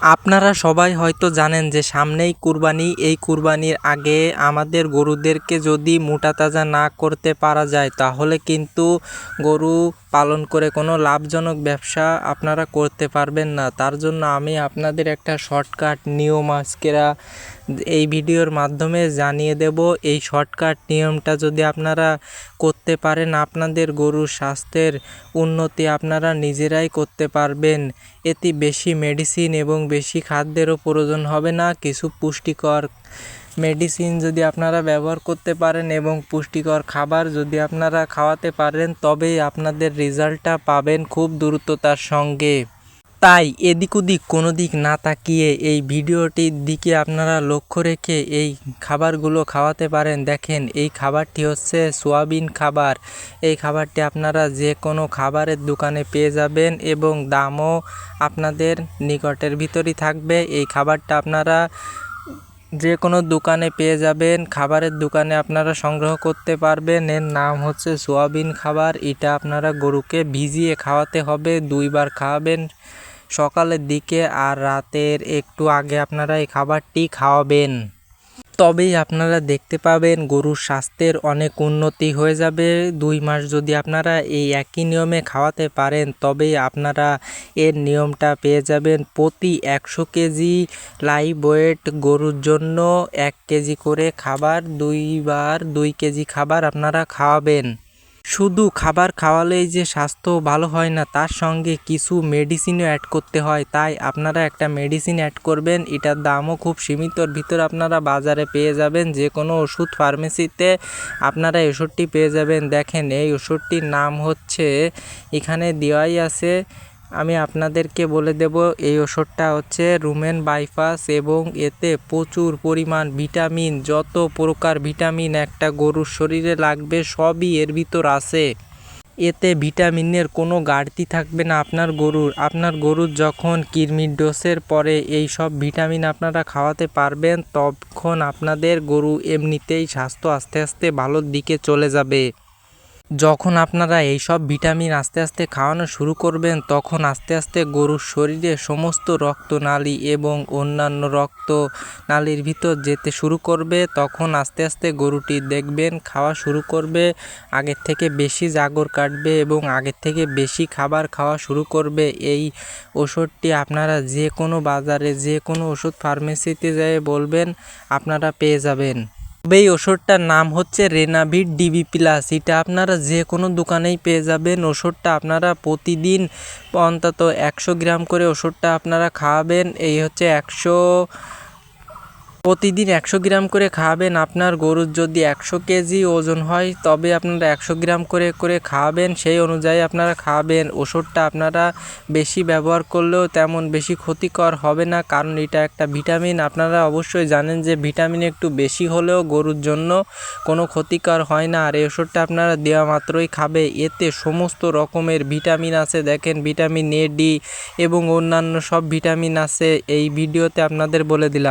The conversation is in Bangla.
আপনারা সবাই হয়তো জানেন যে সামনেই কুরবানি। এই কুরবানির আগে আমাদের গরুদেরকে যদি মোটা তাজা না করতে পারা যায় তাহলে কিন্তু গরু পালন করে কোনো লাভজনক ব্যবসা আপনারা করতে পারবেন না। তার জন্য আমি আপনাদের একটা শর্টকাট নিয়ম আজকেরা এই ভিডিওর মাধ্যমে জানিয়ে দেব। এই শর্টকাট নিয়মটা যদি আপনারা করতে পারেন আপনাদের গরুর স্বাস্থ্যের উন্নতি আপনারা নিজেরাই করতে পারবেন। এতে বেশি মেডিসিন এবং বেশি খাদ্যেরও প্রয়োজন হবে না। কিছু পুষ্টিকর মেডিসিন যদি আপনারা ব্যবহার করতে পারেন এবং পুষ্টিকর খাবার যদি আপনারা খাওয়াতে পারেন তবেই আপনাদের রেজাল্টটা পাবেন খুব দ্রুততার সঙ্গে। তাই এদিক ওদিক কোনো দিক না তাকিয়ে এই ভিডিওটির দিকে আপনারা লক্ষ্য রেখে এই খাবারগুলো খাওয়াতে পারেন। দেখেন, এই খাবারটি হচ্ছে সোয়াবিন খাবার। এই খাবারটি আপনারা যে কোনো খাবারের দোকানে পেয়ে যাবেন এবং দামও আপনাদের নিকটের ভিতরই থাকবে। এই খাবারটা আপনারা যে কোনো দোকানে পেয়ে যাবেন, খাবারের দোকানে আপনারা সংগ্রহ করতে পারবেন। এর নাম হচ্ছে সোয়াবিন খাবার। এটা আপনারা গরুকে ভিজিয়ে খাওয়াতে হবে, 2 বার খাওয়াবেন, সকালের দিকে আর রাতের একটু আগে আপনারা এই খাবারটি খাওয়াবেন। তবেই আপনারা দেখতে পাবেন গরুর স্বাস্থ্যের অনেক উন্নতি হয়ে যাবে। 2 মাস যদি আপনারা এই একই নিয়মে খাওয়াতে পারেন তবেই আপনারা এর নিয়মটা পেয়ে যাবেন। প্রতি 100 কেজি লাইভ ওয়েট গরুর জন্য 1 কেজি করে খাবার, 2 বার 2 কেজি খাবার আপনারা খাওয়াবেন। শুধু খাবার খাওয়ালেই যে স্বাস্থ্য ভালো হয় না, তার সঙ্গে কিছু মেডিসিনও অ্যাড করতে হয়। তাই আপনারা একটা মেডিসিন অ্যাড করবেন। এটার দামও খুব সীমিতর ভিতর আপনারা বাজারে পেয়ে যাবেন। যে কোনো ওষুধ ফার্মেসিতে আপনারা এই ওষুধটি পেয়ে যাবেন। দেখেন, এই ওষুধটির নাম হচ্ছে, এখানে দেওয়াই আছে, আমি আপনাদেরকে বলে দেব। এই ওষুধটা হচ্ছে রুমেন বাইপাস এবং এতে প্রচুর পরিমাণ ভিটামিন, যত প্রকার ভিটামিন একটা গরুর শরীরে লাগবে সবই এর ভিতর আছে। এতে ভিটামিনের কোনো ঘাটতি থাকবে না আপনার গরুর যখন কৃমির ডোজের পরে এই সব ভিটামিন আপনারা খাওয়াতে পারবেন তখন আপনাদের গরু এমনিতেই স্বাস্থ্য আস্তে আস্তে ভালোর দিকে চলে যাবে। যখন আপনারা এই সব ভিটামিন আস্তে আস্তে খাওয়ানো শুরু করবেন তখন আস্তে আস্তে গরুর শরীরে সমস্ত রক্তনালী এবং অন্যান্য রক্তনালীর ভিতর যেতে শুরু করবে। তখন আস্তে আস্তে গরুটি দেখবেন খাওয়া শুরু করবে, আগের থেকে বেশি জাগর কাটবে এবং আগের থেকে বেশি খাবার খাওয়া শুরু করবে। এই ওষুধটি আপনারা যে কোনো বাজারে, যে কোনো ওষুধ ফার্মেসিতে যেয়ে বলবেন, আপনারা পেয়ে যাবেন। এই ওষুধটার নাম হচ্ছে রেনাভিট ডিবি প্লাস। এটা আপনারা যে কোনো দোকানেই পেয়ে যাবেন। ওষুধটা আপনারা প্রতিদিন অন্তত 100 গ্রাম করে ওষুধটা আপনারা খাওয়াবেন। এই হচ্ছে প্রতিদিন 100 গ্রাম করে খাওয়াবেন। আপনার গরুর যদি 100 কেজি ওজন হয় তবে আপনারা 100 গ্রাম করে করে খাওয়াবেন, সেই অনুযায়ী আপনারা খাওয়াবেন। ওষুধটা আপনারা বেশি ব্যবহার করলেও তেমন বেশি ক্ষতিকর হবে না, কারণ এটা একটা ভিটামিন। আপনারা অবশ্যই জানেন যে ভিটামিন একটু বেশি হলেও গরুর জন্য কোনো ক্ষতিকর হয় না। আর এই ওষুধটা আপনারা দেওয়া মাত্রই খাবে। এতে সমস্ত রকমের ভিটামিন আছে। দেখেন, ভিটামিন এ, ডি এবং অন্যান্য সব ভিটামিন আছে। এই ভিডিওতে আপনাদের বলে দিলাম।